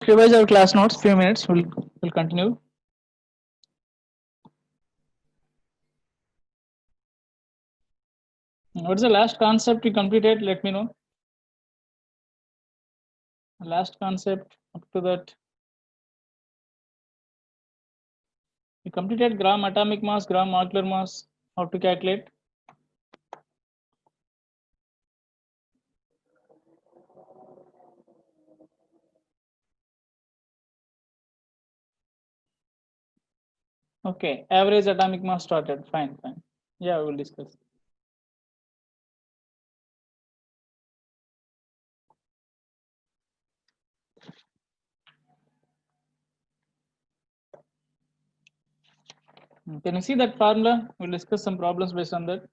Revise our class notes. Few minutes. We'll continue. What's the last concept we completed? Let me know. Last concept up to that. We completed gram atomic mass, gram molecular mass. How to calculate? Okay, average atomic mass started. Fine. Yeah, we will discuss. Can you see that formula? We'll discuss some problems based on that.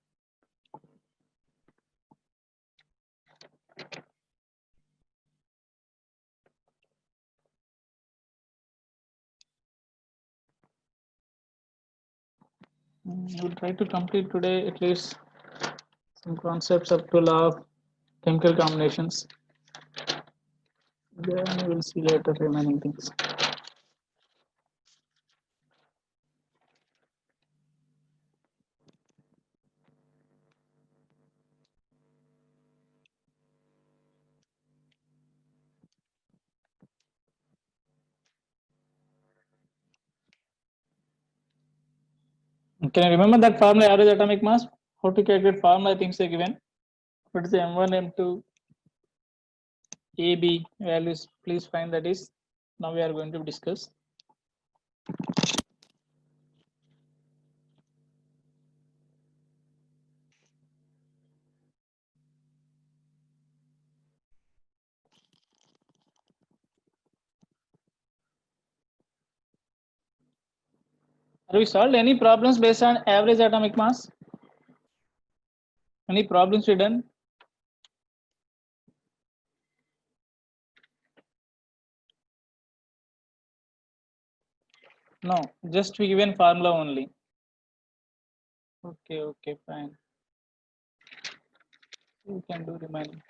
We'll try to complete today at least some concepts up to law of chemical combinations. Then we'll see later remaining things. Can you remember that formula, average atomic mass? How to calculate formula? I think so given. What is the M1, M2, AB values? Please find that is. Now we are going to discuss. Have we solved any problems based on average atomic mass? Any problems we done? No, just we given formula only. Okay, fine. You can do remaining.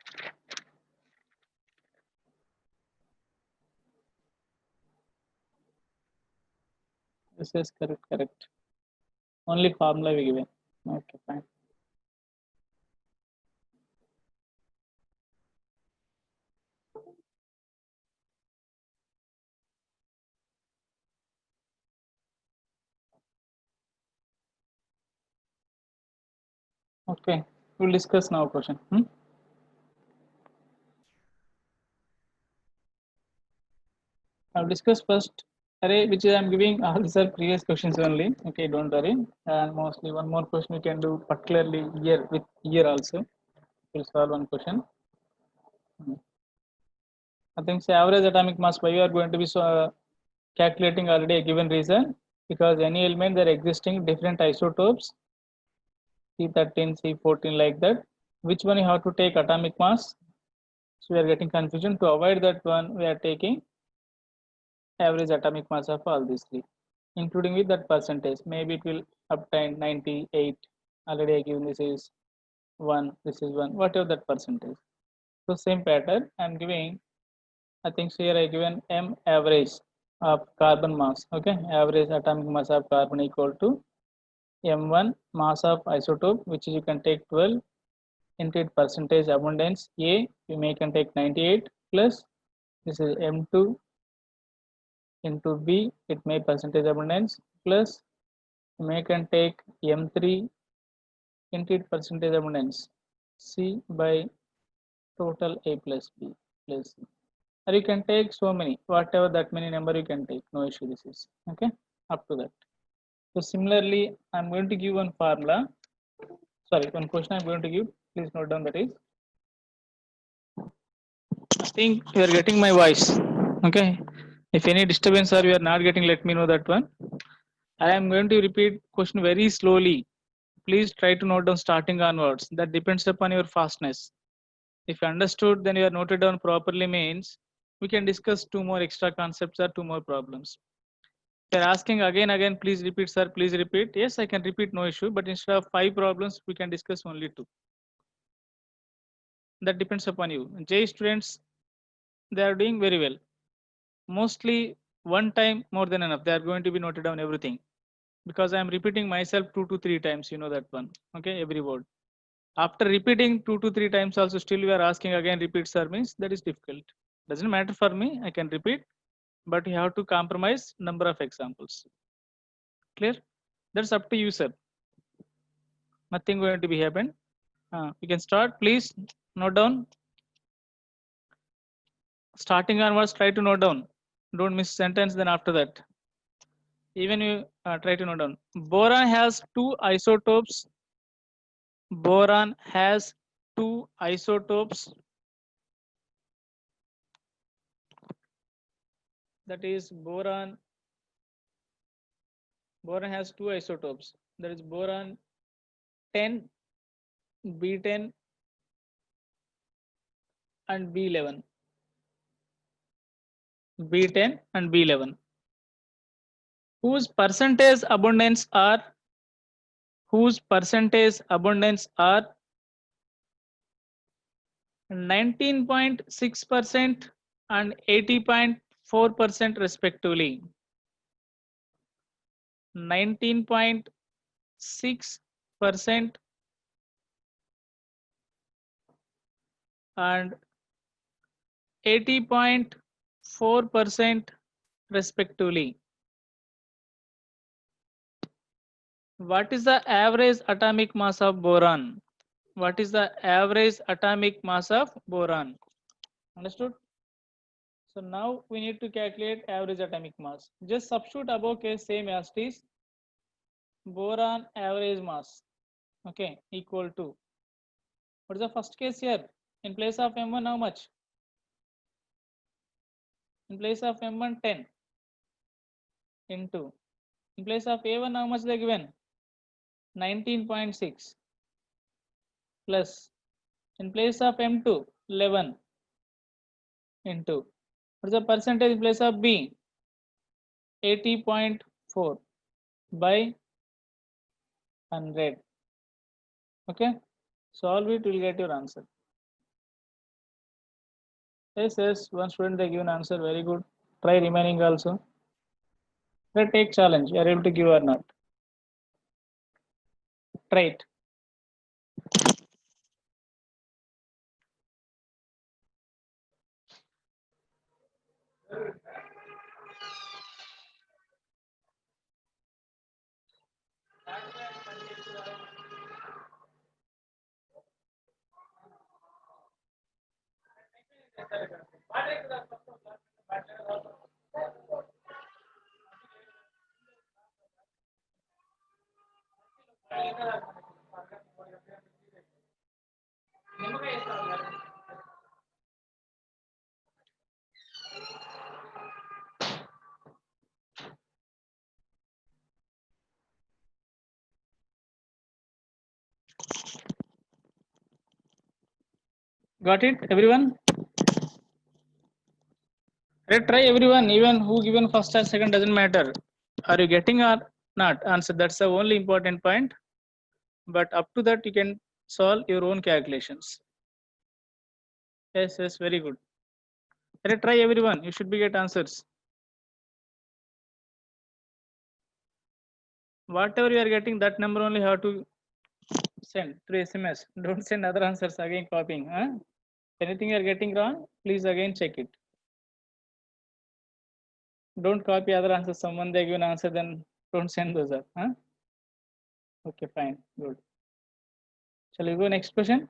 This is correct. Only formula we given. Okay, fine. Okay, we'll discuss now question. I'll discuss first array which I'm giving all these are previous questions only. Okay, don't worry. And mostly one more question we can do particularly year with year also. We'll solve one question. I think say average atomic mass by you are going to be calculating already a given reason because any element they're existing different isotopes C13, C14 like that. Which one you have to take atomic mass? So we are getting confusion. To avoid that one, we are taking average atomic mass of all these three, including with that percentage. Maybe it will obtain 98. Already I given this is 1, this is 1, whatever that percentage. So same pattern I'm giving. I think so here I given M average of carbon mass. Okay, average atomic mass of carbon equal to M1 mass of isotope, which you can take 12 into its percentage abundance A, you may can take 98 plus this is M2 into B, it may percentage abundance plus you may can take M3 into its percentage abundance C by total A plus B plus C. Or you can take so many, whatever that many number you can take, no issue this is, okay, up to that. So similarly, I'm going to give one formula, sorry, one question I'm going to give, please note down that is, I think you are getting my voice, okay. If any disturbance or you are not getting, let me know that one. I am going to repeat question very slowly. Please try to note down starting onwards. That depends upon your fastness. If you understood, then you are noted down properly means we can discuss 2 more extra concepts or 2 more problems. If you're asking again, please repeat, sir, please repeat. Yes, I can repeat, no issue. But instead of 5 problems, we can discuss only 2. That depends upon you. J students, they are doing very well. mostly one time more than enough. They are going to be noted down everything because I am repeating myself 2 to 3 times. You know that one. Okay, every word. After repeating 2 to 3 times also still we are asking again repeat, sir, means that is difficult. Doesn't matter for me, I can repeat, but you have to compromise number of examples. Clear? That's up to you, sir. Nothing going to be happen. You can start, please note down. Starting onwards, try to note down. Don't miss sentence. Then after that, even you try to note down. Boron has 2 isotopes. Boron has 2 isotopes. That is boron. Boron has 2 isotopes. That is boron 10, B10, and B11. B10 and B11. Whose percentage abundance are 19.6% and 80.4% respectively. 19.6% and 80.4% respectively. What is the average atomic mass of boron? What is the average atomic mass of boron? Understood? So now we need to calculate average atomic mass. Just substitute above case same as it is. Boron average mass, okay, equal to, what is the first case here? In place of M1 how much? In place of M1 10 into, in place of A1 how much they given? 19.6 plus, in place of M2 11 into, what is the percentage in place of B? 80.4 by 100. Okay, solve it, will get your answer. Yes, one student they give an answer, very good. Try remaining also. Let take challenge, you are able to give or not. Try it. Got it, everyone? Let's try everyone, even who given first or second doesn't matter. Are you getting or not? Answer, that's the only important point. But up to that, you can solve your own calculations. Yes, very good. Let's try everyone, you should be get answers. Whatever you are getting, that number only have to send through SMS. Don't send other answers again copying. Huh? Anything you are getting wrong, please again check it. Don't copy other answers. Someone they give an answer, then don't send those up. Huh? Okay, fine, good. Shall we go next question?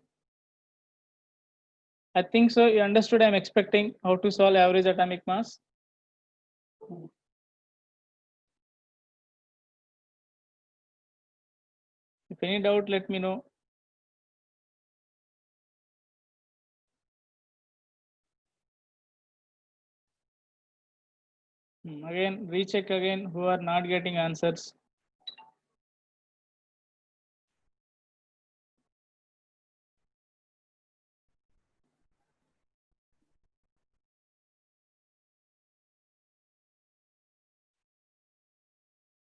I think so. You understood. I'm expecting how to solve average atomic mass. If any doubt, let me know. Again, recheck again who are not getting answers.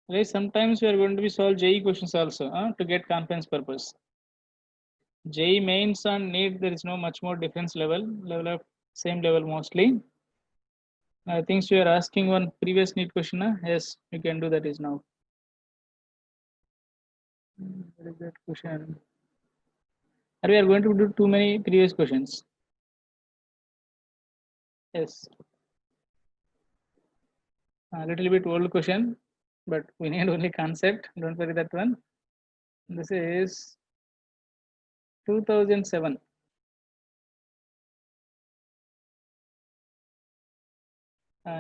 Right, sometimes we are going to be solve JEE questions also to get confidence purpose. JEE mains and NEET, there is no much more difference level of same level mostly. I think so you are asking one previous NEET question. Huh? Yes, you can do that is now. What is that question? Are we are going to do too many previous questions? Yes. A little bit old question, but we need only concept. Don't worry that one. This is 2007.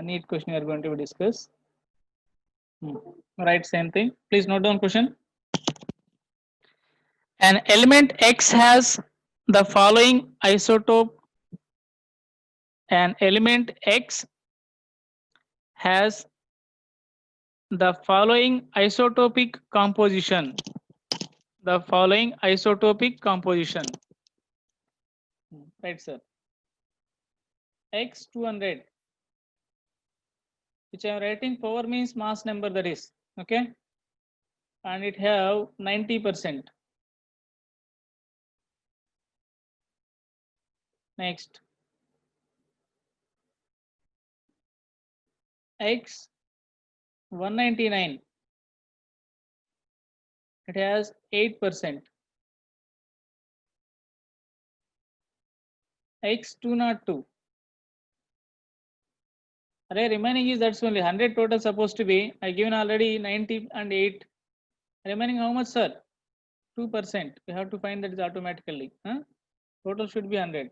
NEET question we are going to discuss. Right, same thing. Please note down question. An element X has the following isotope. An element X has the following isotopic composition. The following isotopic composition. Right, sir. X 200, which I am writing power means mass number, that is okay, and it have 90%. Next, X 199, it has 8%. X 202, remaining is that's only 100 total supposed to be. I given already 90 and 8. Remaining how much, sir? 2%. You have to find that is automatically. Total should be 100.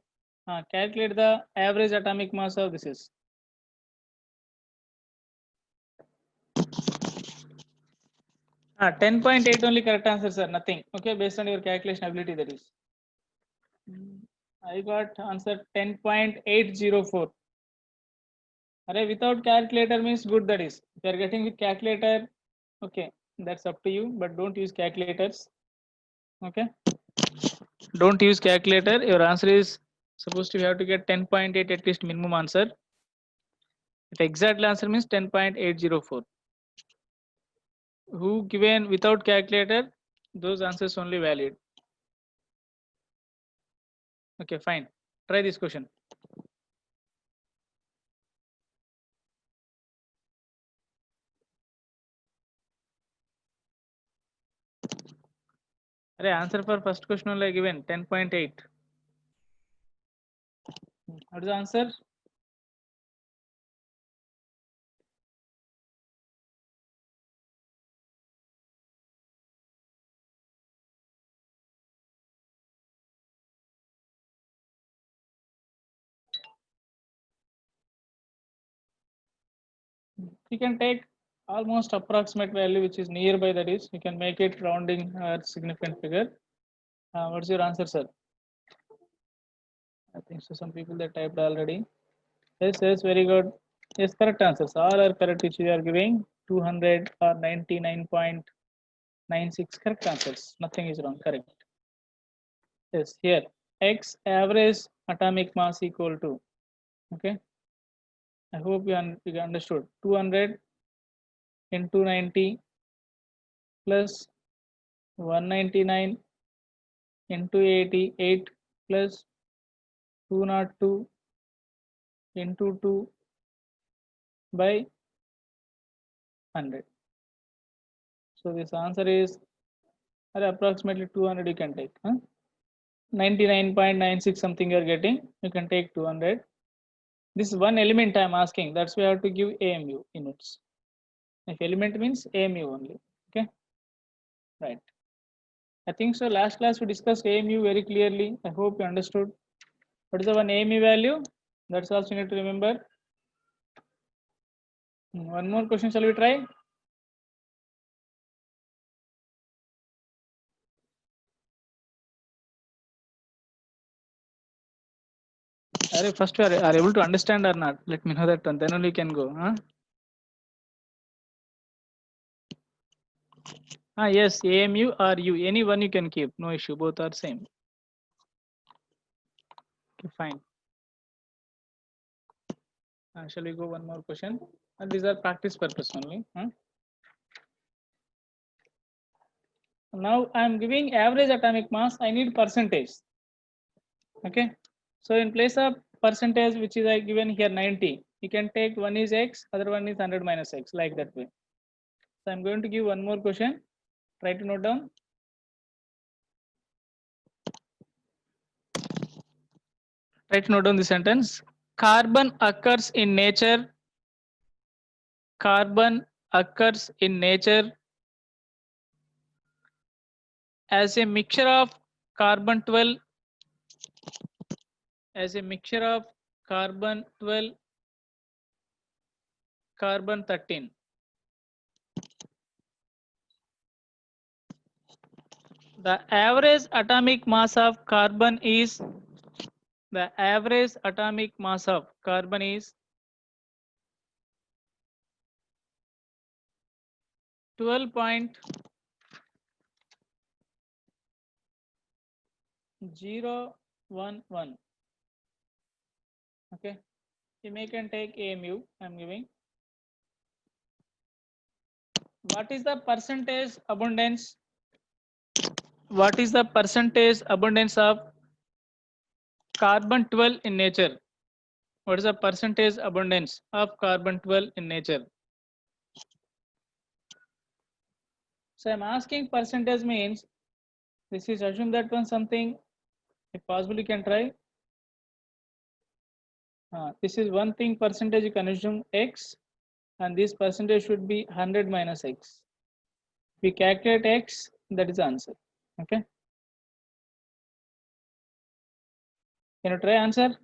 Calculate the average atomic mass of this is. 10.8 only correct answer, sir. Nothing. Okay, based on your calculation ability, that is. I got answer 10.804. Without calculator means good, that is. If you are getting with calculator, okay, that's up to you, but don't use calculators. Okay, don't use calculator. Your answer is supposed to, you have to get 10.8 at least minimum answer. If exact answer means 10.804. Who given without calculator, those answers only valid. Okay, fine. Try this question. Answer for first question only given 10.8. What is the answer? You can take almost approximate value which is nearby, that is you can make it rounding or significant figure. What's your answer, sir? I think so some people that typed already. Yes, very good. Yes, correct answers. All are correct which you are giving. 200 or 99.96 correct answers. Nothing is wrong. Correct. Yes, here X average atomic mass equal to, okay, I hope you understood. 200 into 90 plus 199 into 88 plus 202 into 2 by 100. So this answer is approximately 200 you can take. 99.96 something you are getting. You can take 200. This is one element I am asking. That's why I have to give AMU units. If element means AMU only. Okay. Right. I think so. Last class we discussed AMU very clearly. I hope you understood. What is the one AMU value? That's also you need to remember. One more question shall we try? First you are able to understand or not? Let me know that one. Then only you can go. Yes, AMU or U. Any one you can keep. No issue. Both are same. Okay, fine. Shall we go one more question? These are practice purpose only. Now I am giving average atomic mass. I need percentage. Okay. So in place of percentage, which is I given here 90, You can take one is x, other one is 100 minus x, like that way. So I'm going to give one more question. Try to note down. Try to note down the sentence. Carbon occurs in nature. Carbon occurs in nature as a mixture of carbon 12, as a mixture of carbon 12, carbon 13. The average atomic mass of carbon is, the average atomic mass of carbon is 12.011. Okay, you may can take AMU. I'm giving. What is the percentage abundance? What is the percentage abundance of carbon 12 in nature? What is the percentage abundance of carbon 12 in nature? So I'm asking percentage means this is assume that one something, if possible you can try. This is one thing percentage, you can assume x, and this percentage should be 100 minus x. We calculate x, that is the answer. Okay, can you try answer?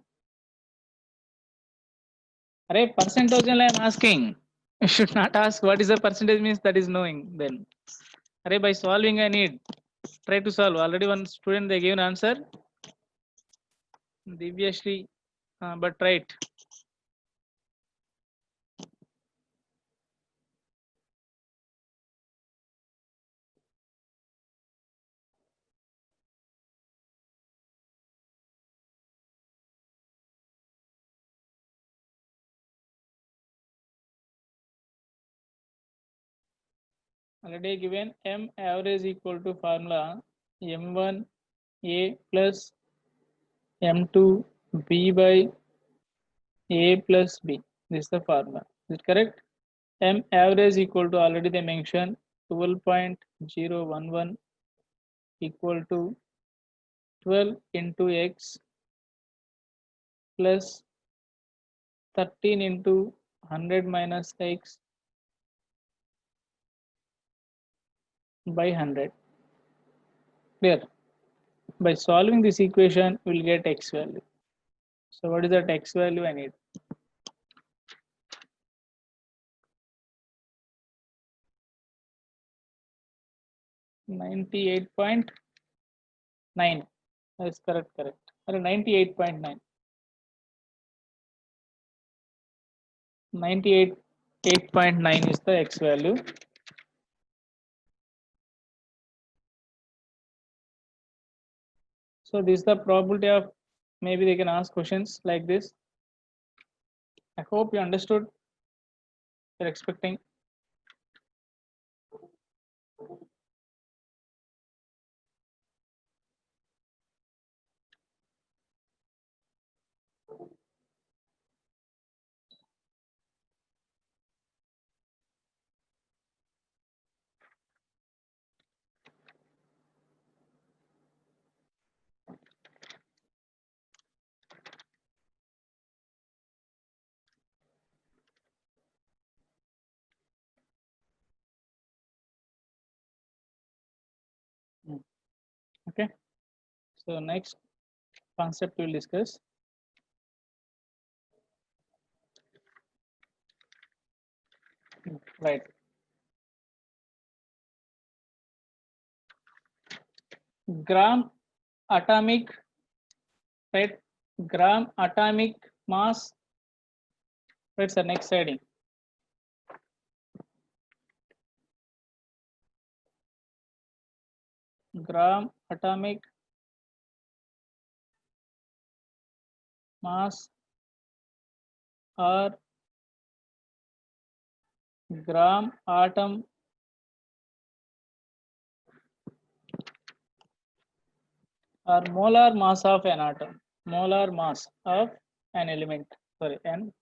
Array percentage only I'm asking. You should not ask what is the percentage means, that is knowing then. Array by solving I need. Try to solve. Already one student they gave an answer. Divyashri, but try it. Already given M average equal to formula M1 A plus M2 B by A plus B. This is the formula. Is it correct? M average equal to, already they mentioned, 12.011 equal to 12 into x plus 13 into 100 minus x by 100. Clear? By solving this equation, we'll get x value. So what is that x value I need? .9. That's correct. 98.9. 98.9 is the x value. So this is the probability of, maybe they can ask questions like this. I hope you understood. You're expecting. Okay. So next concept we'll discuss. Right. Gram atomic, right? Gram atomic mass. Right, sir. Next heading. Gram atomic mass or gram atom or molar mass of an atom. Molar mass of an element. Sorry, an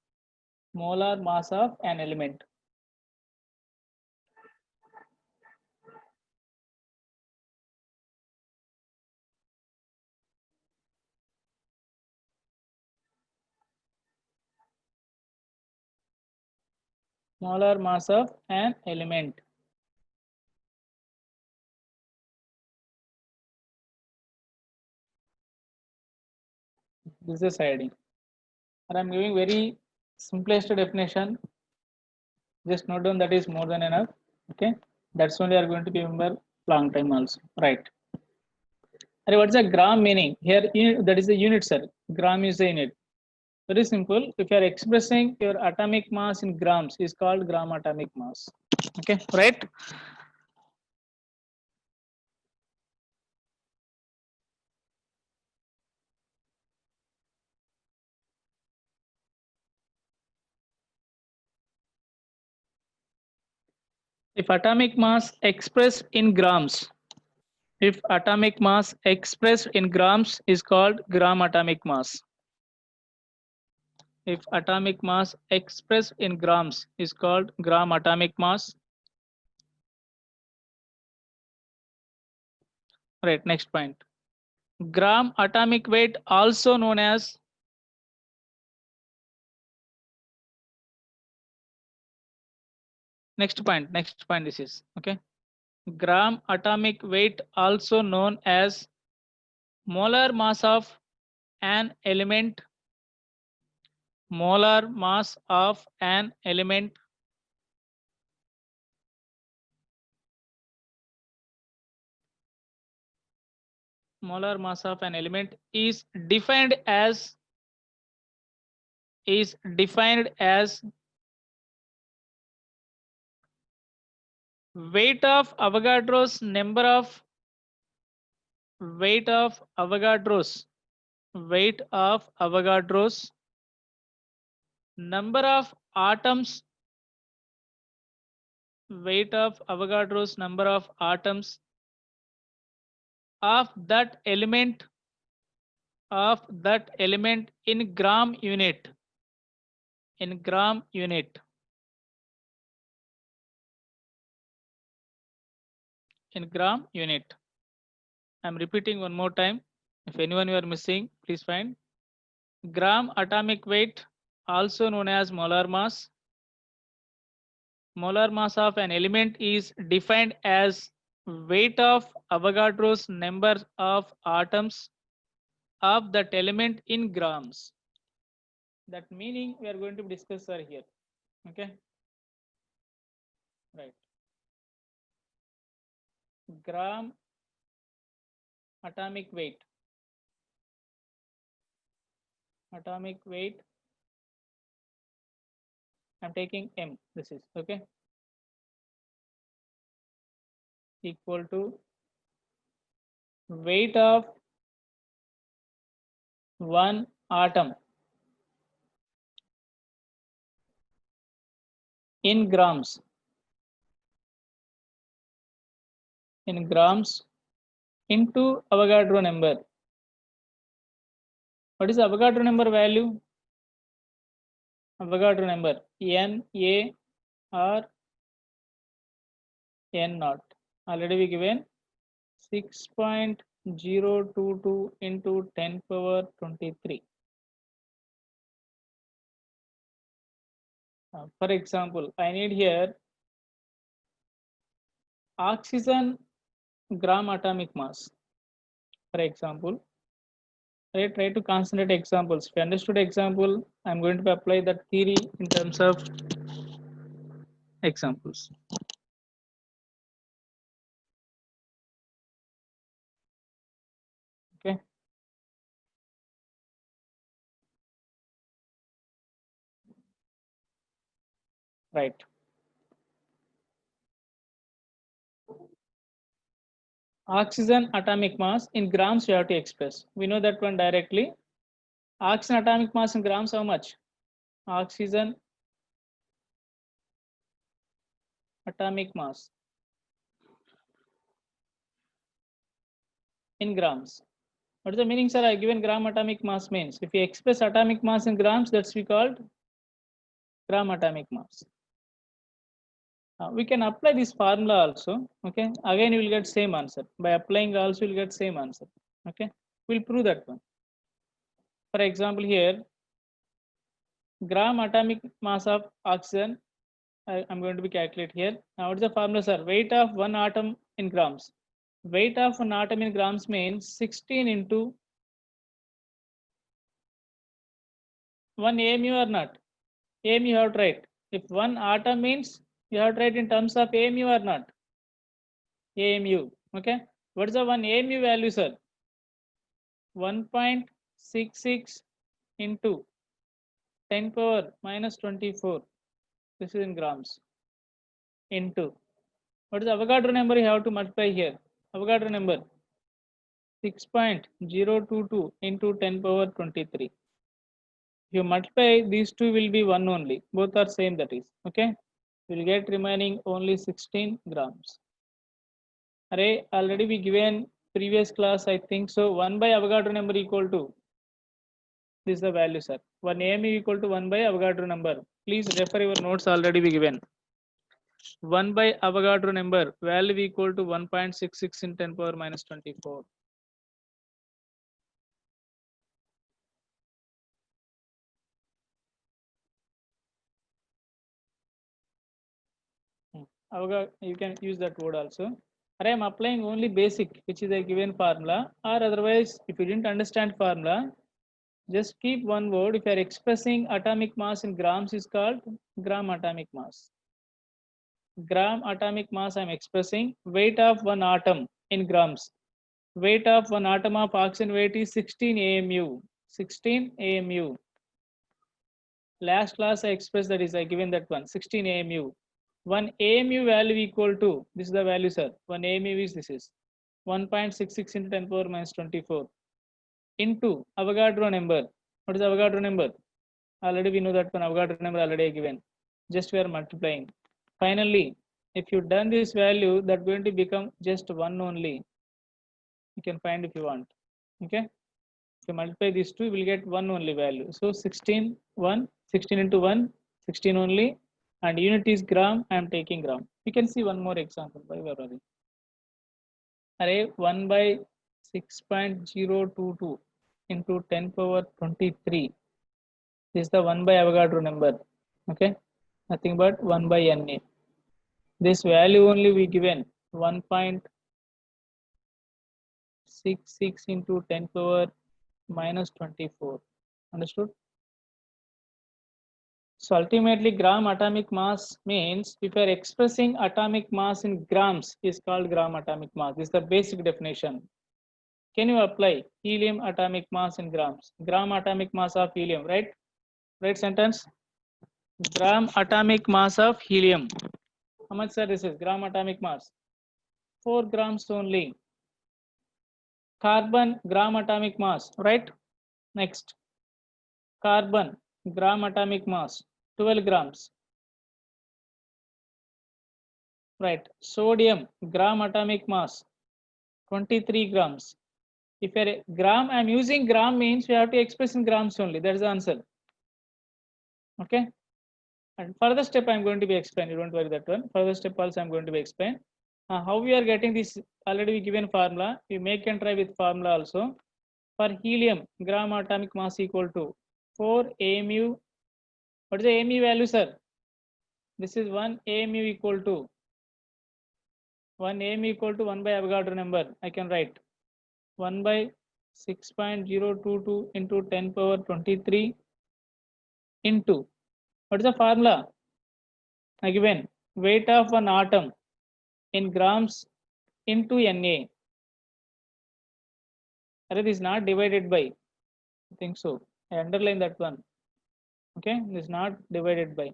molar mass of an element. Molar mass of an element. This is iodine. And I'm giving very simplest definition. Just note down that is more than enough. Okay, that's only are going to be remember long time also. Right. And what's a gram meaning? Here, that is the unit, sir. Gram is the unit. Very simple. If you are expressing your atomic mass in grams, is called gram atomic mass. Okay, right? If atomic mass expressed in grams, if atomic mass expressed in grams is called gram atomic mass. If atomic mass expressed in grams is called gram atomic mass. Right, next point. Gram atomic weight, also known as next point this is okay. Gram atomic weight, also known as molar mass of an element. Molar mass of an element. Molar mass of an element is defined as weight of Avogadro's number of weight of Avogadro's number of atoms, weight of Avogadro's number of atoms of that element in gram unit. In gram unit. In gram unit. I'm repeating one more time. If anyone you are missing, please find. Gram atomic weight, also known as molar mass. Molar mass of an element is defined as weight of Avogadro's number of atoms of that element in grams. That meaning we are going to discuss here. Okay. Right. Gram atomic weight. Atomic weight. I'm taking M. This is okay. Equal to weight of one atom in grams. In grams into Avogadro number. What is Avogadro number value? Avogadro number N A or N naught. Already we given 6.022 into 10 power 23. For example, I need here oxygen gram atomic mass. For example, I try to concentrate examples. If you understood example, I'm going to apply that theory in terms of examples. Okay. Right. Oxygen atomic mass in grams you have to express. We know that one directly. Oxygen atomic mass in grams, how much? Oxygen atomic mass in grams. What is the meaning, sir? I given gram atomic mass means if you express atomic mass in grams, that's we called gram atomic mass. We can apply this formula also. Okay, again you will get same answer. By applying also you will get same answer. Okay, we'll prove that one. For example, here gram atomic mass of oxygen I'm going to be calculate here. Now what is the formula, sir? Weight of one atom in grams. Weight of an atom in grams means 16 into 1 AMU or not? AMU you have to write. If one atom means you have to write in terms of AMU or not? AMU. Okay. What is the one AMU value, sir? 1.66 into 10 power minus 24. This is in grams. Into. What is the Avogadro number you have to multiply here? Avogadro number 6.022 into 10 power 23. If you multiply, these two will be 1 only. Both are same, that is. Okay. You will get remaining only 16 grams. Array, already we given previous class, I think so. 1 by Avogadro number equal to, this is the value, sir. 1 AMU equal to 1 by Avogadro number. Please refer your notes, already be given. 1 by Avogadro number, value equal to 1.66 in 10 power minus 24. You can use that word also. I am applying only basic, which is a given formula, or otherwise, if you didn't understand formula, just keep one word. If you are expressing atomic mass in grams, is called gram atomic mass. Gram atomic mass I am expressing. Weight of one atom in grams. Weight of one atom of oxygen weight is 16 AMU. 16 AMU. Last class I expressed, that is I given that one, 16 AMU. 1 AMU value equal to, this is the value, sir. 1 AMU is, this is 1.66 into 10 power minus 24 into Avogadro number. What is Avogadro number? Already we know that one, Avogadro number already given. Just we are multiplying. Finally, if you done this value, that going to become just 1 only. You can find if you want. Okay. If you multiply these two, you will get 1 only value. So 16, 1, 16 into 1, 16 only. And unit is gram, I am taking gram. You can see one more example by February. Array 1 by 6.022 into 10 power 23. This is the 1 by Avogadro number. Okay, nothing but 1 by Na. This value only we given 1.66 into 10 power minus 24. Understood? So ultimately, gram atomic mass means if you are expressing atomic mass in grams is called gram atomic mass. This is the basic definition. Can you apply helium atomic mass in grams? Gram atomic mass of helium, right? Right sentence? Gram atomic mass of helium. How much, sir? This is gram atomic mass. 4 grams only. Carbon gram atomic mass, right? Next. Carbon gram atomic mass 12 grams. Right. Sodium gram atomic mass 23 grams. If you're a gram, I'm using gram means we have to express in grams only. That's the answer. Okay. And further step I'm going to be explaining. Don't worry that one. Further step also I'm going to be explain. How we are getting this already given formula. We make and try with formula also. For helium, gram atomic mass equal to 4 AMU. What is the AMU value, sir? This is 1 AMU equal to 1 AMU equal to 1 by Avogadro number. I can write 1 by 6.022 into 10 power 23 into, what is the formula? Again, weight of an atom in grams into Na. This is not divided by, I think so. I underline that one. Okay, this is not divided by.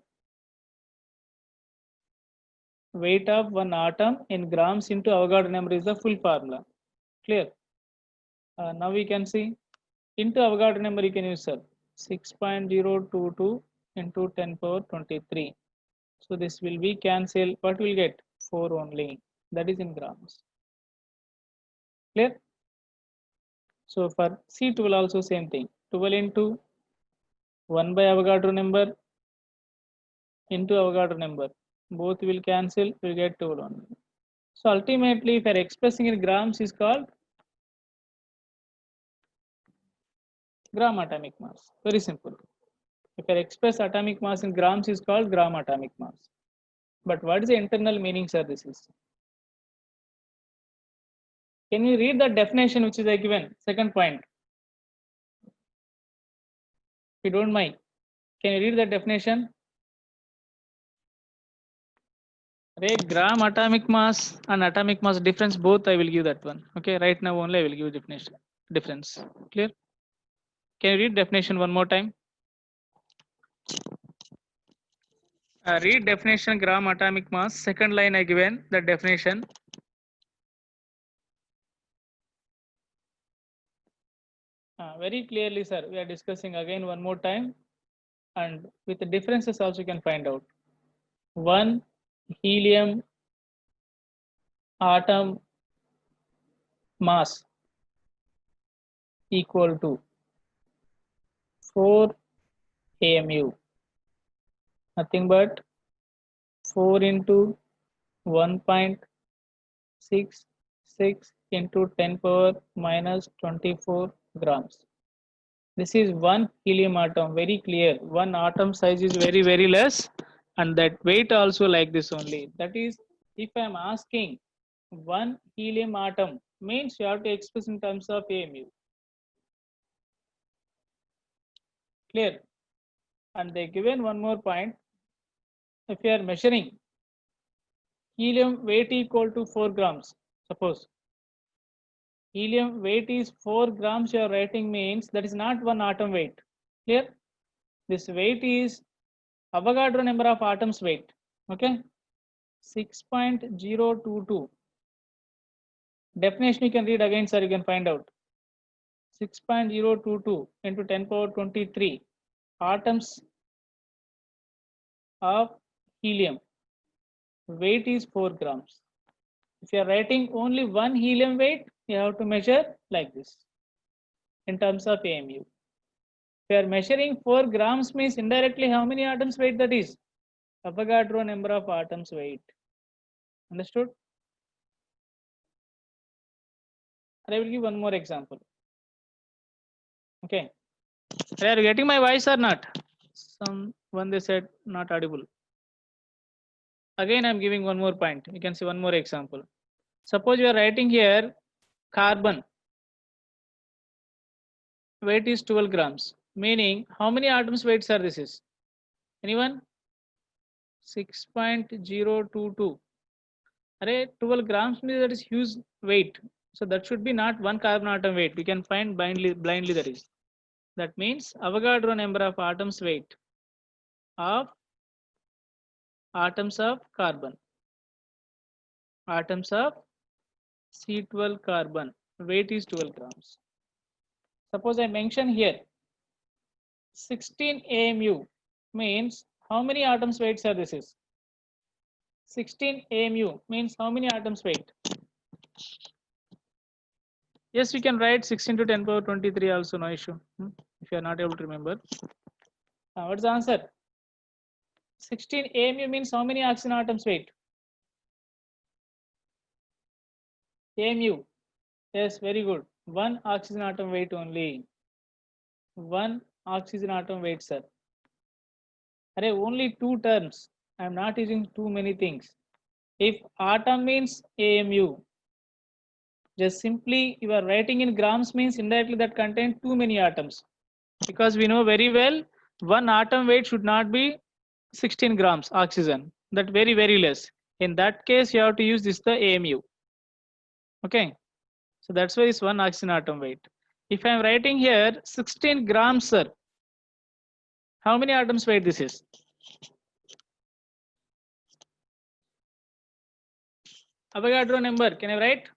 Weight of one atom in grams into Avogadro number is the full formula. Clear? Now we can see into Avogadro number you can use, sir. 6.022 into 10 power 23. So this will be cancelled. What will get? 4 only. That is in grams. Clear? So for C12 also same thing. 12 into 1 by Avogadro number into Avogadro number. Both will cancel, we'll get 12 only. So ultimately, if you're expressing in grams, is called gram atomic mass. Very simple. If you express atomic mass in grams, is called gram atomic mass. But what is the internal meaning, sir? This is. Can you read the definition which is given? Second point. If you don't mind, can you read the definition? Gram atomic mass and atomic mass difference, both I will give that one. Okay, right now only I will give definition difference. Clear? Can you read definition one more time? Read definition gram atomic mass. Second line I given the definition. Very clearly, sir. We are discussing again one more time, and with the differences also you can find out. One helium atom mass equal to 4 AMU. Nothing but 4 into 1.66 into 10 power minus 24 grams. This is one helium atom, very clear. One atom size is very, very less, and that weight also like this only. That is, if I am asking one helium atom, means you have to express in terms of AMU. Clear? And they given one more point. If you are measuring helium weight equal to 4 grams, suppose helium weight is 4 grams, you are writing means that is not one atom weight. Clear? This weight is Avogadro number of atoms weight. Okay, 6.022. Definition you can read again, sir. You can find out 6.022 into 10 power 23 atoms of helium. Weight is 4 grams. If you are writing only one helium weight, you have to measure like this in terms of AMU. If you are measuring 4 grams, means indirectly how many atoms weight that is? Avogadro number of atoms weight. Understood? I will give one more example. Okay. Are you getting my voice or not? Someone they said not audible. Again, I'm giving one more point. You can see one more example. Suppose you are writing here carbon. Weight is 12 grams. Meaning, how many atoms weights are this is? Anyone? 6.022. Array 12 grams means that is huge weight. So that should be not one carbon atom weight. We can find blindly that is. That means Avogadro number of atoms weight of atoms of carbon. Atoms of C12 carbon. Weight is 12 grams. Suppose I mention here 16 AMU means how many atoms weights are this is? 16 AMU means how many atoms weight? Yes, we can write 16 to 10 power 23 also, no issue. If you are not able to remember. What's the answer? 16 AMU means how many oxygen atoms weight? AMU. Yes, very good. One oxygen atom weight only. One oxygen atom weight, sir. Array, only two terms. I am not using too many things. If atom means AMU, just simply you are writing in grams means indirectly that contain too many atoms. Because we know very well one atom weight should not be 16 grams oxygen. That very, very less. In that case, you have to use this the AMU. Okay. So that's why it's one oxygen atom weight. If I am writing here 16 grams, sir, how many atoms weight this is? Avogadro number, can I write?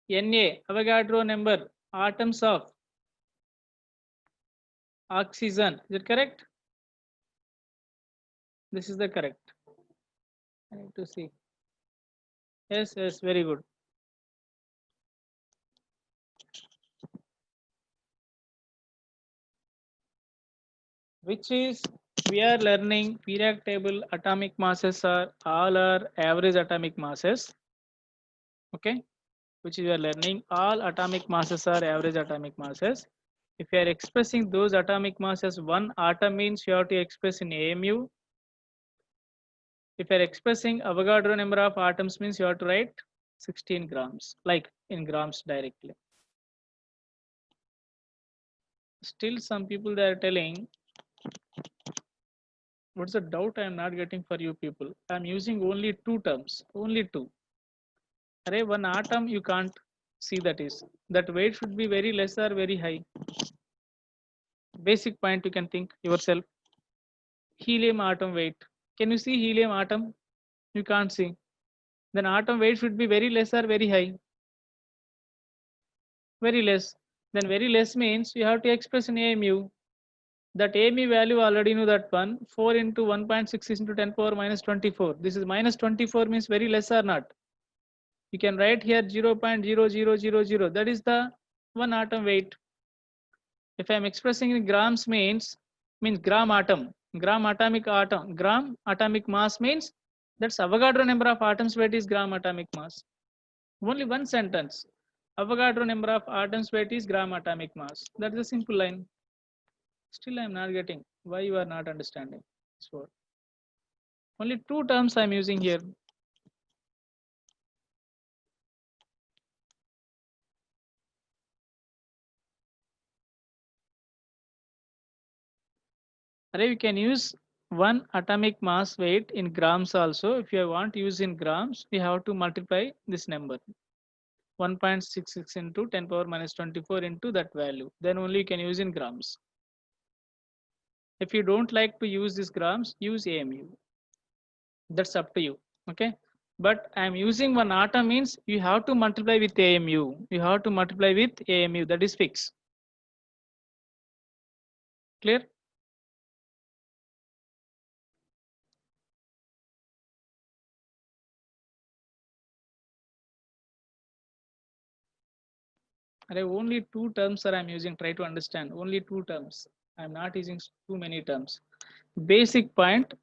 Na, Avogadro number, atoms of oxygen. Is it correct? This is the correct. I need to see. Yes, yes, very good. Which is We are learning periodic table atomic masses are all are average atomic masses. Okay, which you are learning all atomic masses are average atomic masses. If you are expressing those atomic masses one atom means you have to express in AMU. If you are expressing Avogadro number of atoms means you have to write 16 grams, like in grams directly. Still some people they are telling, what's the doubt I am not getting for you people? I am using only two terms, only two. Array one atom you can't see that weight should be very less or very high. Basic point you can think yourself. Helium atom weight. Can you see helium atom? You can't see. Then atom weight should be very less or very high. Very less. Then very less means you have to express in AMU. That AMU value already know that one. 4 into 1.6 into 10 power minus 24. This is minus 24 means very less or not. You can write here 0.0000. That is the one atom weight. If I am expressing in grams means gram atom. Gram atomic mass means that's Avogadro number of atoms weight is gram atomic mass. Only one sentence. Avogadro number of atoms weight is gram atomic mass. That is a simple line. Still I am not getting why you are not understanding this word. Only two terms I am using here. Array, you can use one atomic mass weight in grams also. If you want to use in grams, we have to multiply this number. 1.66 into 10 power minus 24 into that value. Then only you can use in grams. If you don't like to use these grams, use AMU. That's up to you. Okay. But I'm using one atom means you have to multiply with AMU. You have to multiply with AMU. That is fixed. Clear? Only two terms that I'm using. Try to understand. Only two terms. I'm not using too many terms. Basic point,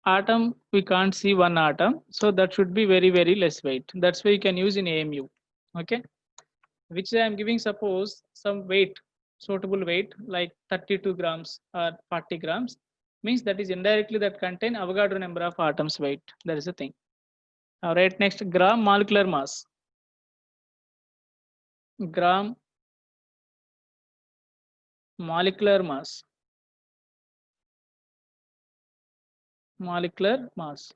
atom, we can't see one atom. So that should be very, very less weight. That's why you can use in AMU. Okay. Which I am giving suppose some weight, suitable weight like 32 grams or 40 grams means that is indirectly that contain Avogadro number of atoms weight. That is the thing. All right. Next, gram molecular mass. Gram molecular mass. Molecular mass.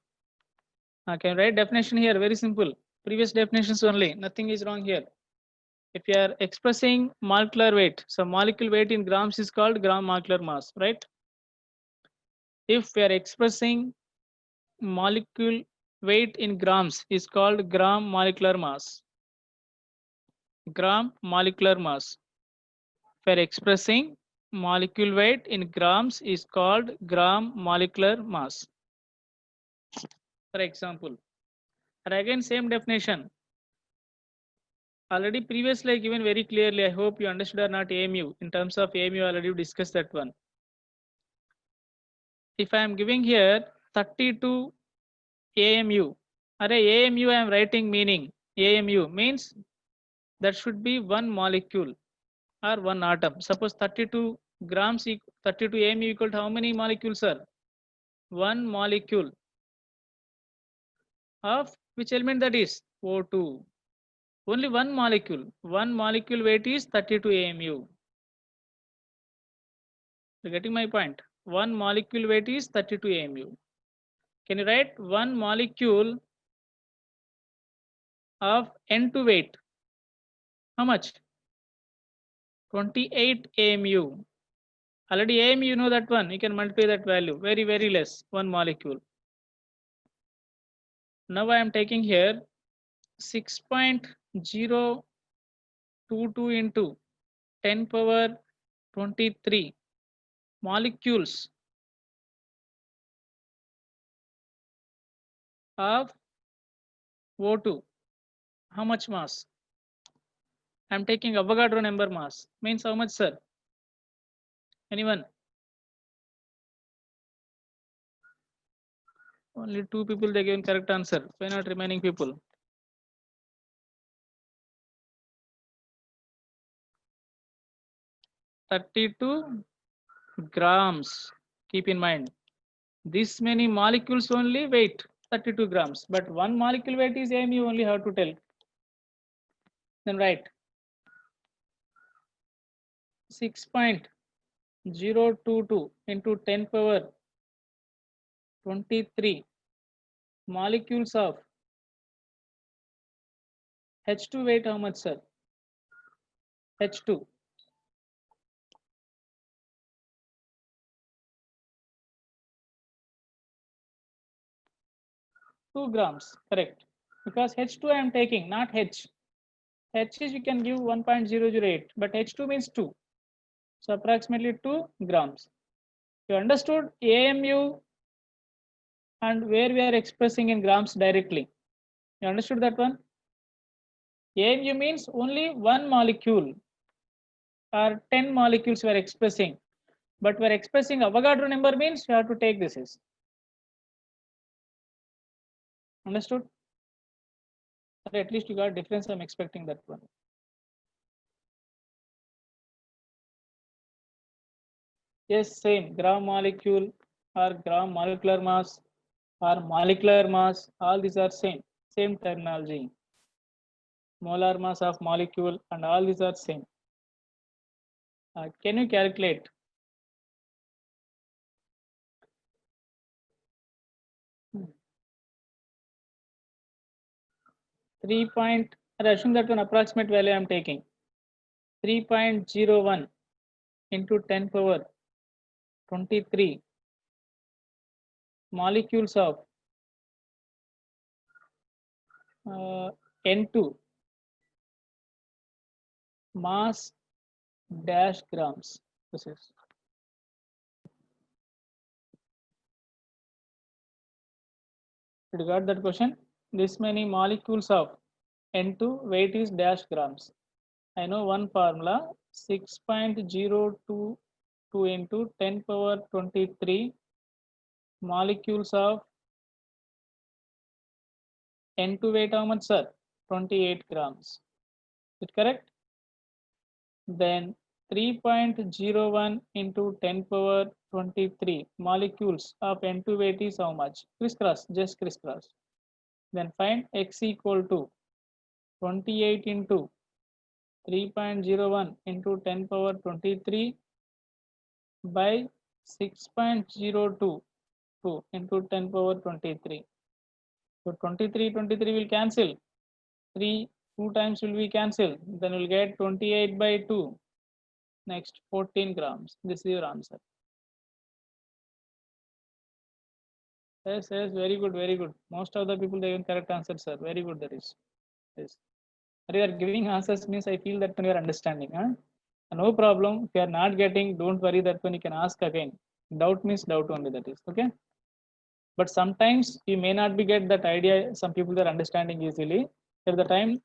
I can write definition here, very simple. Previous definitions only, nothing is wrong here. If you are expressing molecular weight, so molecule weight in grams is called gram molecular mass, right? If we are expressing molecule weight in grams is called gram molecular mass. Gram molecular mass. If we are expressing molecule weight in grams is called gram molecular mass. For example, and again same definition. Already previously given very clearly. I hope you understood or not AMU. In terms of AMU, already discussed that one. If I am giving here 32 AMU, array AMU I am writing meaning. AMU means that should be one molecule or one atom. Suppose 32 grams, 32 AMU equal to how many molecules, sir? One molecule of which element that is? O2. Only one molecule. One molecule weight is 32 AMU. You're getting my point? One molecule weight is 32 AMU. Can you write one molecule of N2 weight? How much? 28 AMU. Already AMU, you know that one. You can multiply that value. Very, very less. One molecule. Now I am taking here 6.022 into 10 power 23 molecules of O2. How much mass? I'm taking Avogadro number mass. Means how much, sir? Anyone? Only 2 people they given correct answer. Why not remaining people? (32 grams). Keep in mind, this many molecules only weight 32 grams, but one molecule weight is m. You only have to tell. Then write 6.022 into 10 power 23 molecules of H2 weight how much, sir? H2. 2 grams, correct. Because H2 I am taking, not H. H is you can give 1.008, but H2 means 2. So approximately 2 grams. You understood AMU and where we are expressing in grams directly. You understood that one? AMU means only one molecule or 10 molecules we are expressing. But we are expressing Avogadro number means you have to take this is. Understood? Or at least you got difference. I'm expecting that one. Yes, same gram molecule or gram molecular mass or molecular mass. All these are same terminology. Molar mass of molecule and all these are same. Can you calculate? Assume that one approximate value I am taking. 3.01 into 10 power 23 molecules of N2 mass dash grams. This is. Did you got that question? This many molecules of N2 weight is dash grams. I know one formula 6.022 into 10 power 23 molecules of N2 weight how much, sir? 28 grams. Is it correct? Then 3.01 into 10 power 23 molecules of N2 weight is how much? Crisscross, just crisscross. Then find x equal to 28 into 3.01 into 10 power 23 by 6.022 into 10 power 23. So 23 will cancel. 2 times will be cancelled. Then we'll get 28 by 2. Next 14 grams. This is your answer. Yes, very good, very good. Most of the people they even correct answers, sir. Very good, that is. Yes. You are giving answers means I feel that you are understanding. Huh? No problem. If you are not getting, don't worry, that one you can ask again. Doubt means doubt only, that is. Okay. But sometimes you may not be get that idea. Some people are understanding easily. At the time,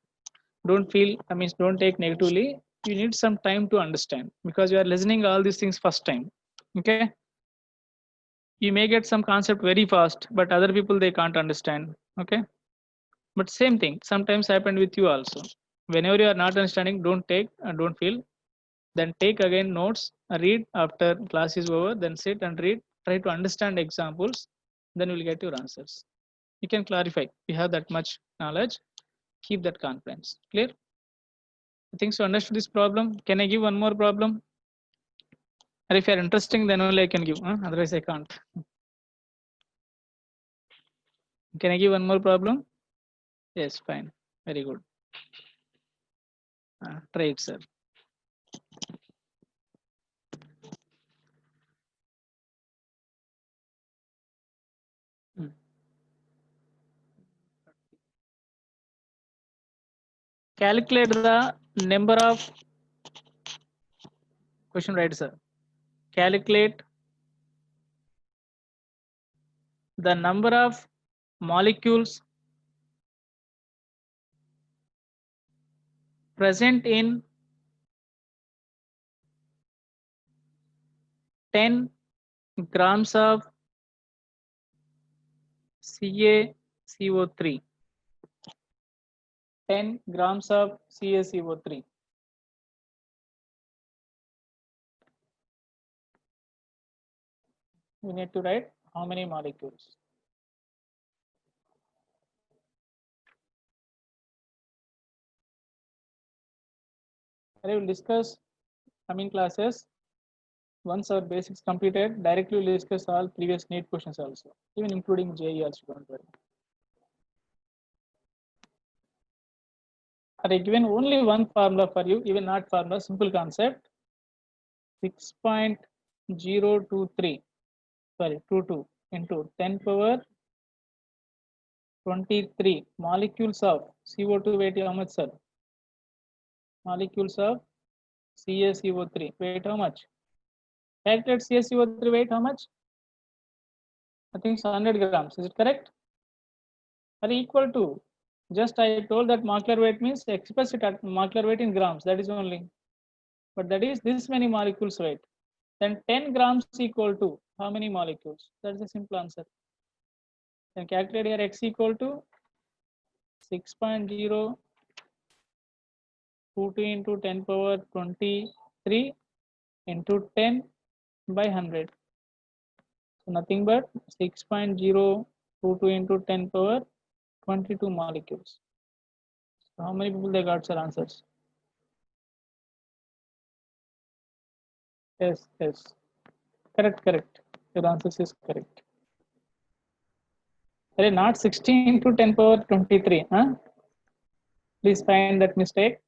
don't feel, I mean, don't take negatively. You need some time to understand because you are listening all these things first time. Okay. You may get some concept very fast, but other people they can't understand. Okay. But same thing sometimes happened with you also. Whenever you are not understanding, don't take and don't feel. Then take again notes, read after class is over, then sit and read, try to understand examples, then you will get your answers. You can clarify. You have that much knowledge, keep that confidence. Clear? I think so. Understood this problem. Can I give one more problem? Or if you are interesting, then only I can give. Otherwise, I can't. Can I give one more problem? Yes, fine. Very good. Try it, sir. Calculate the number of question, right, sir? Calculate the number of molecules present in 10 grams of CaCO3. 10 grams of CaCO3. We need to write how many molecules. I will discuss coming classes. Once our basics completed, directly we'll discuss all previous NEET questions also, even including JEE also, don't worry. I given only one formula for you, even not formula, simple concept. 6.023, sorry, 22 into 10 power 23 molecules of CO2 weight how much, sir? Molecules of CaCO3 weight how much? Calculate CaCO3 weight how much? I think it's 100 grams. Is it correct? Are equal to, just I told that molecular weight means express it at molecular weight in grams. That is only, but that is this many molecules weight. Then 10 grams equal to how many molecules? That's a simple answer. Then calculate here x equal to 6.022 into 10 power 23 into 10 by 100. So nothing but 6.022 into 10 power 22 molecules. So how many people they got, sir, answers? Yes, yes. Correct. Your answer is correct. Not 16 to 10 power 23. Huh? Please find that mistake.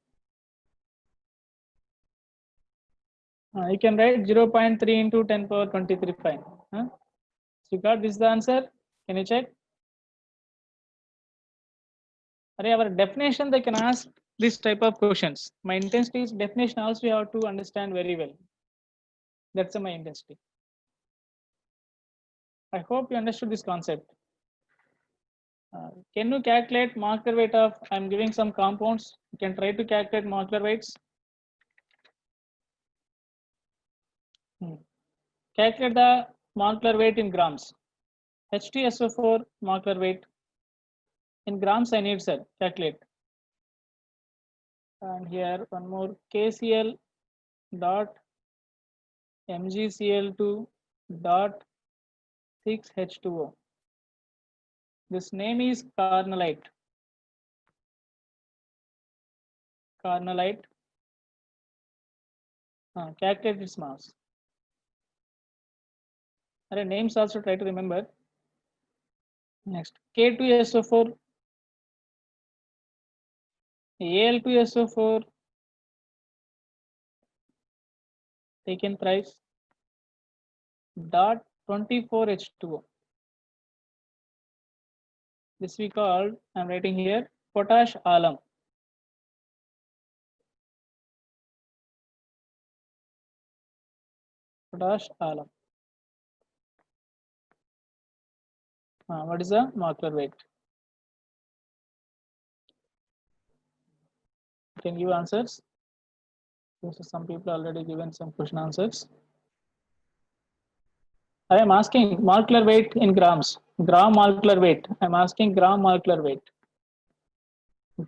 You can write 0.3 into 10 power 23. Fine. Huh? So you got this the answer. Can you check? Our definition, they can ask this type of questions. My intensity is definition also you have to understand very well. That's my intensity. I hope you understood this concept. Can you calculate molecular weight of, I'm giving some compounds. You can try to calculate molecular weights. Calculate the molecular weight in grams. H2SO4 molecular weight in grams I need, sir, calculate. And here one more, KCl dot MgCl2 dot 6H2O. This name is carnallite. Carnallite. Calculate its mass. Names also try to remember. Next, K2SO4, Al2SO4, taken thrice, dot 24H2O. This we call, I'm writing here, potash alum. Potash alum. What is the molecular weight? You can give answers. So some people already given some question answers. I am asking molecular weight in grams. Gram molecular weight. I'm asking gram molecular weight.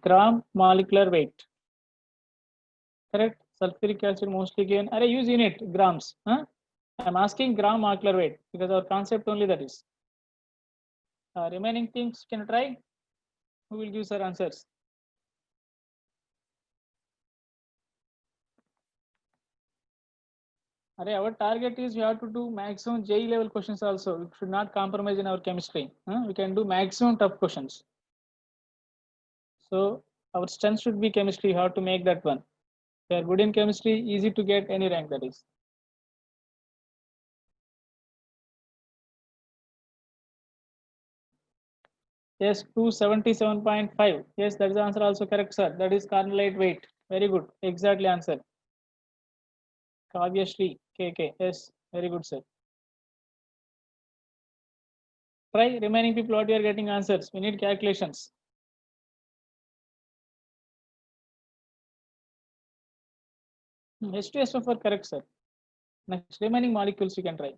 Gram molecular weight. Correct. Sulfuric acid mostly given. I use unit grams. Huh? I'm asking gram molecular weight because our concept only that is. Remaining things can try. Who will give sir answers? Our target is we have to do maximum JEE level questions also. We should not compromise in our chemistry. We can do maximum tough questions. So our strength should be chemistry. How to make that one? If you are good in chemistry, easy to get any rank, that is. Yes, 277.5. Yes, that is the answer also correct, sir. That is carnallite weight. Very good. Exactly answer. Kavyashri KK. Yes, very good, sir. Try remaining people what you are getting answers. We need calculations. H2SO4 correct, sir. Next remaining molecules you can try.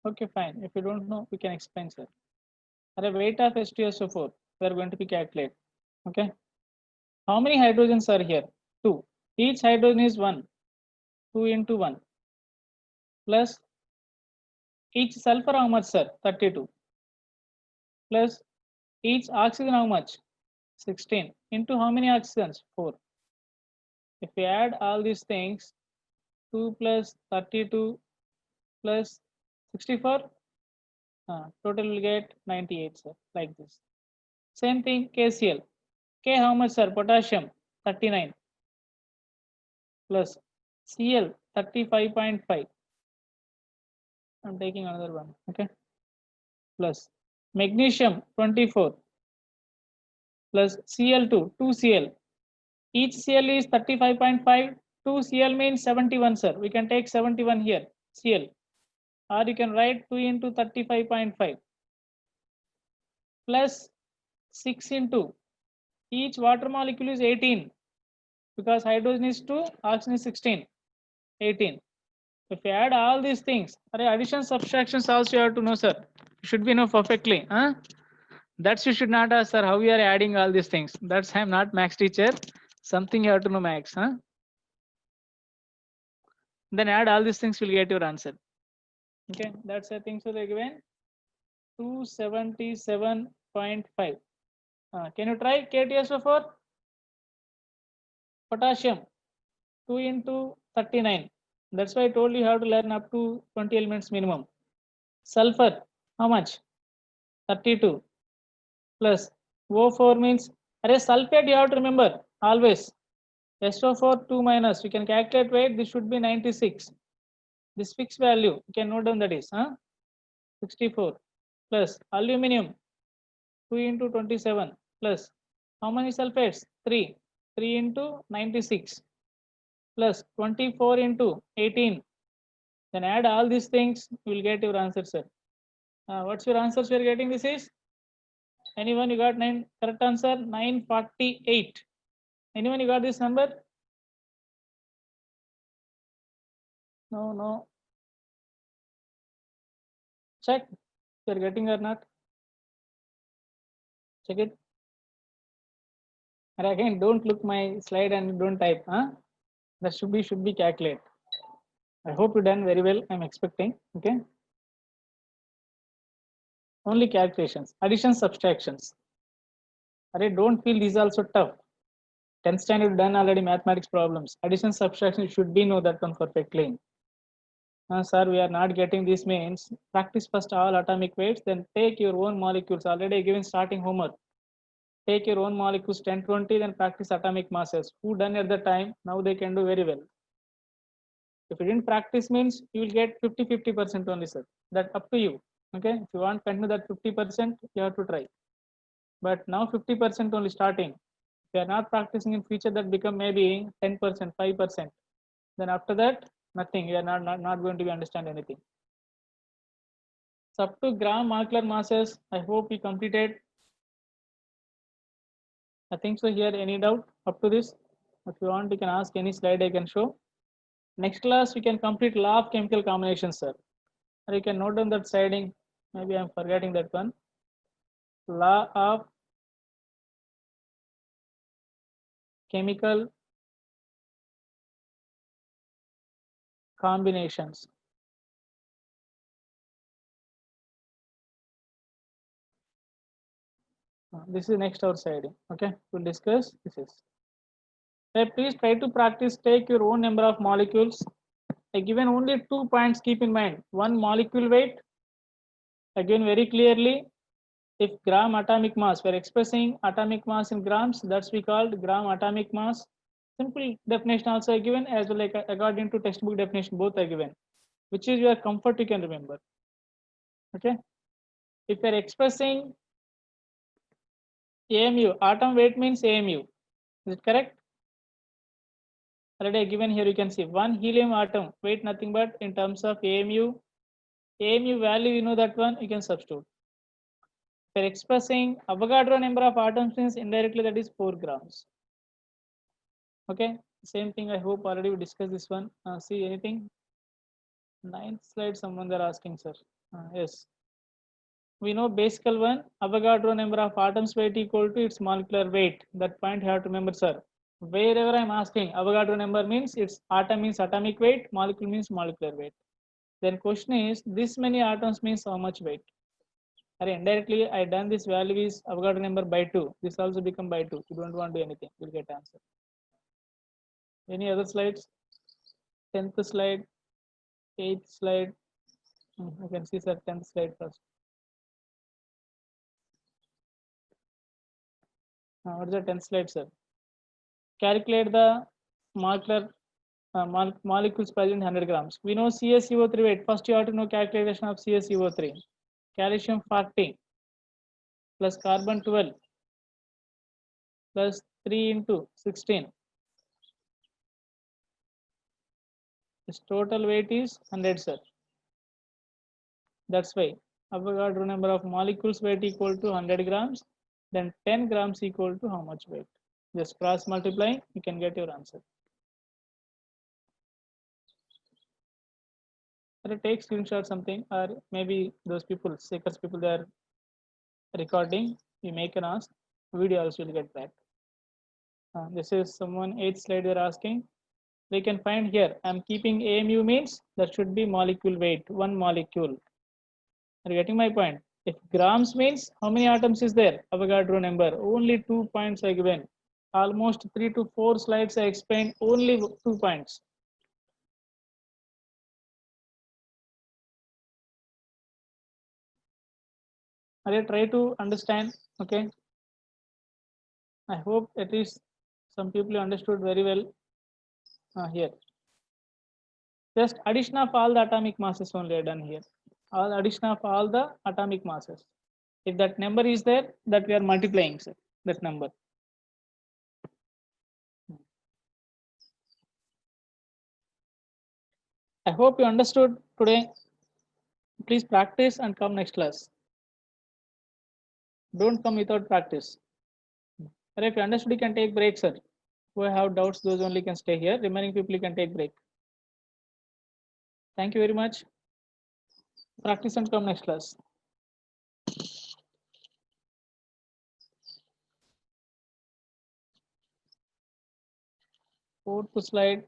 Okay, fine. If you don't know, we can explain, sir. The weight of H2SO4, we are going to be calculate. Okay. How many hydrogens are here? 2. Each hydrogen is 1. 2 into 1. Plus each sulfur how much, sir? 32. Plus each oxygen how much? 16. Into how many oxygens? 4. If we add all these things, 2 plus 32 plus 64, total will get 98, sir, like this. Same thing, KCl. K how much, sir? Potassium, 39 plus Cl, 35.5. I'm taking another one, okay? Plus magnesium, 24 plus Cl2, 2Cl. Each Cl is 35.5. 2Cl means 71, sir. We can take 71 here, Cl. Or you can write 2 into 35.5 plus 6 into each water molecule is 18 because hydrogen is 2, oxygen is 16, 18. If you add all these things, addition subtractions also you have to know, sir. You should be know perfectly. Huh? That's you should not ask, sir, how we are adding all these things. That's I'm not max teacher. Something you have to know max. Huh? Then add all these things, will get your answer. Okay, that's I think so. They given 277.5. Can you try KTSO4? Potassium 2 into 39. That's why I told you have to learn up to 20 elements minimum. Sulfur, how much? 32 plus O4 means, sulfate you have to remember always. SO4 2 minus, you can calculate weight, this should be 96. This fixed value, you can note down that is 64 plus aluminum 2 into 27 plus how many sulfates? 3. 3 into 96 plus 24 into 18. Then add all these things, you will get your answer, sir. What's your answer we are getting? This is anyone you got 9 correct answer 948. Anyone you got this number? No. Check if you are getting or not. Check it. And again, don't look my slide and don't type. That should be calculate. I hope you done very well. I'm expecting. Okay. Only calculations, addition, subtractions. Don't feel these also tough. 10th standard done already mathematics problems. Addition, subtraction should be know that one perfectly. Sir, we are not getting this means practice first all atomic weights, then take your own molecules. Already given starting homework. Take your own molecules 10, 20, then practice atomic masses. Who done at the time, now they can do very well. If you didn't practice means you will get 50% only, sir. That up to you. Okay. If you want to continue that 50%, you have to try. But now 50% only starting. If you are not practicing in future, that become maybe 10%, 5%. Then after that, nothing. You are not going to be understand anything. So up to gram molecular masses, I hope we completed. I think so. Here, any doubt up to this? If you want, you can ask any slide I can show. Next class, we can complete law of chemical combinations, sir. Or you can note down that sliding. Maybe I'm forgetting that one. Law of chemical combinations. This is next our sliding. Okay, we'll discuss this is. Please try to practice. Take your own number of molecules. Given only 2 points. Keep in mind. One molecule weight. Again, very clearly, if gram atomic mass, we're expressing atomic mass in grams. That's we called gram atomic mass. Simple definition also given as well, like according to textbook definition, both are given. Which is your comfort you can remember. Okay. If you're expressing AMU, atom weight means AMU. Is it correct? Already given here you can see one helium atom weight nothing but in terms of AMU. AMU value you know that one you can substitute. For expressing Avogadro number of atoms means indirectly that is 4 grams. Okay, same thing. I hope already we discussed this one. See anything? 9th slide. Someone they're asking, sir. Yes. We know basical one, Avogadro number of atoms weight equal to its molecular weight. That point you have to remember, sir. Wherever I'm asking, Avogadro number means its atom means atomic weight, molecule means molecular weight. Then question is, this many atoms means how much weight? Or indirectly, I done this value is Avogadro number by 2. This also become by 2. You don't want to do anything, you'll get answer. Any other slides? 10th slide, 8th slide. You can see, sir, 10th slide first. What is the 10th slide, sir? Calculate the molecular molecules present in 100 grams. We know CaCO3 weight. First, you have to know calculation of CaCO3. Calcium 40 plus carbon 12 plus 3 into 16. Its total weight is 100, sir. That's why Avogadro number of molecules weight equal to 100 grams. Then 10 grams equal to how much weight? Just cross multiply, you can get your answer. Or take screenshot something, or maybe those people, Seekers people, they are recording. You make an ask, video also will get back. This is someone 8th slide they're asking. We can find here. I'm keeping AMU means that should be molecule weight, one molecule. Are you getting my point? If grams means how many atoms is there? Avogadro number. Only 2 points I given. Almost 3 to 4 slides I explained only 2 points. I try to understand. Okay. I hope at least some people understood very well here. Just addition of all the atomic masses only I done here. All addition of all the atomic masses. If that number is there, that we are multiplying, sir, that number. I hope you understood today. Please practice and come next class. Don't come without practice. Or if you understood, you can take break, sir. Who have doubts, those only can stay here. Remaining people, you can take break. Thank you very much. Practice and come next class. Fourth slide.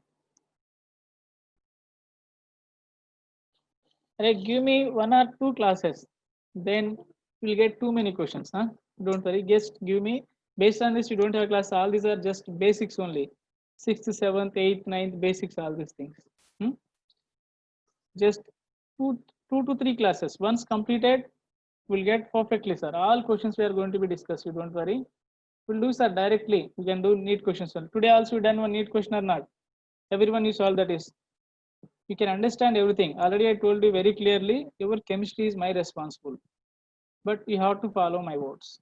Give me 1 or 2 classes, then you'll get too many questions. Don't worry, just give me. Based on this, you don't have a class. All these are just basics only. 6th, 7th, 8th, 9th, basics, all these things. Just two to three classes. Once completed, we'll get perfectly, sir. All questions we are going to be discussed. You don't worry. We'll do, sir, directly. We can do NEET questions. Today also we done one NEET question or not? Everyone you solve that is. You can understand everything. Already I told you very clearly, your chemistry is my responsible. But you have to follow my words.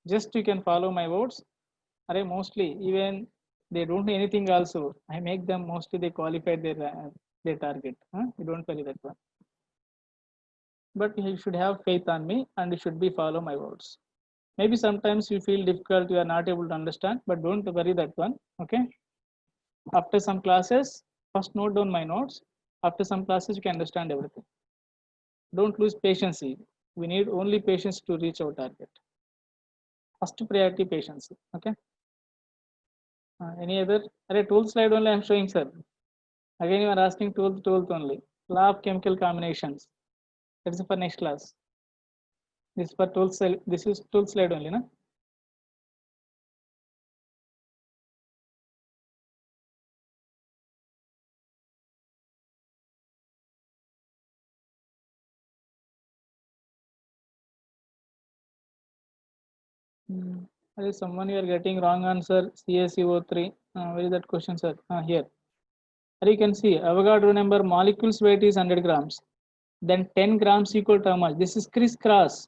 Just you can follow my words. Mostly, even they don't know anything also, I make them mostly they qualified their target. You don't worry that one. But you should have faith on me and you should be follow my words. Maybe sometimes you feel difficult, you are not able to understand, but don't worry that one. Okay. After some classes, first note down my notes. After some classes, you can understand everything. Don't lose patience. We need only patience to reach our target. First priority patience. Okay. Any other? 12th slide only I'm showing, sir. Again, you are asking 12th only. Law of chemical combinations. That is for next class. This is for 12th slide. This is 12th slide only, na? Someone you are getting wrong answer. CaCO3. Where is that question, sir? Here. You can see Avogadro number molecules weight is 100 grams. Then 10 grams equal to how much? This is crisscross.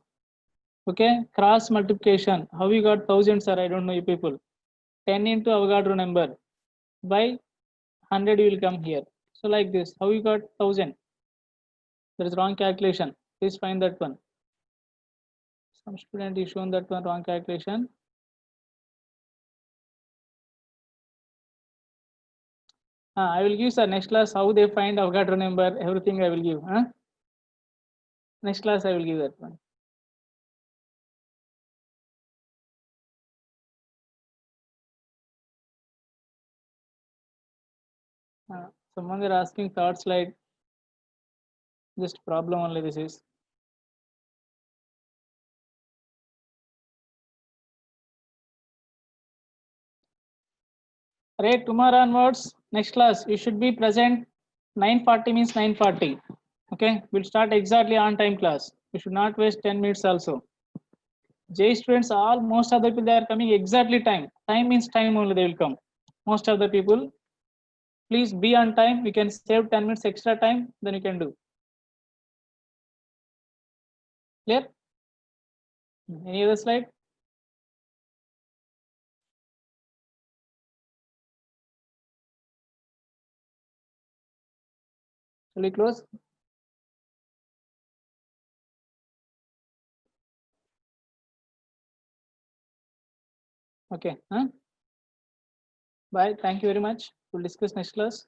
Okay, cross multiplication. How you got 1000, sir? I don't know you people. 10 into Avogadro number by 100 will come here. So like this, how you got 1000? There is wrong calculation. Please find that one. Some student is shown that one wrong calculation. I will give, sir, next class how they find Avogadro number, everything I will give. Next class I will give that one. Someone are asking third slide. Just problem only this is. Right, tomorrow onwards, next class, you should be present. 9:40 means 9:40. Okay, we'll start exactly on time class. You should not waste 10 minutes also. J students, all most of the people they are coming exactly time. Time means time only they will come. Most of the people, please be on time. We can save 10 minutes extra time, then you can do. Clear? Any other slide? Shall we close? Okay. Bye. Thank you very much. We'll discuss next class.